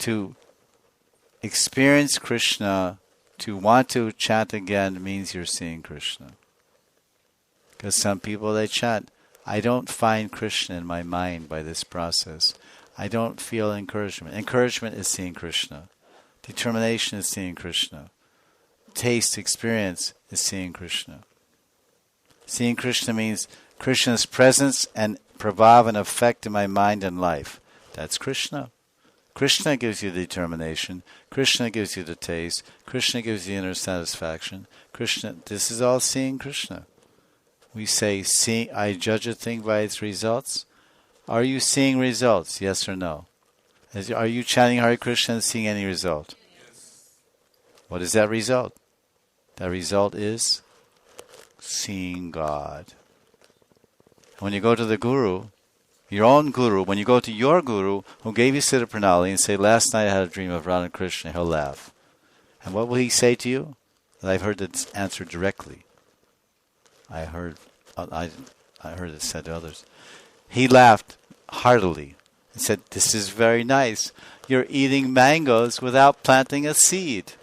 To experience Krishna, to want to chant again, means you're seeing Krishna. Because some people, they chant, I don't find Krishna in my mind by this process. I don't feel encouragement. Encouragement is seeing Krishna. Determination is seeing Krishna. Taste, experience is seeing Krishna. Seeing Krishna means Krishna's presence and prabhav and effect in my mind and life. That's Krishna. Krishna gives you the determination. Krishna gives you the taste. Krishna gives you inner satisfaction. Krishna, this is all seeing Krishna. We say, see, I judge a thing by its results. Are you seeing results? Yes or no? Are you chanting Hare Krishna and seeing any result? Yes. What is that result? That result is seeing God. When you go to the Guru, your own Guru, when you go to your Guru who gave you Siddha Pranali and say, last night I had a dream of Radha Krishna, he'll laugh. And what will he say to you? I've heard that answer directly. I heard it said to others. He laughed heartily and said, this is very nice. You're eating mangoes without planting a seed.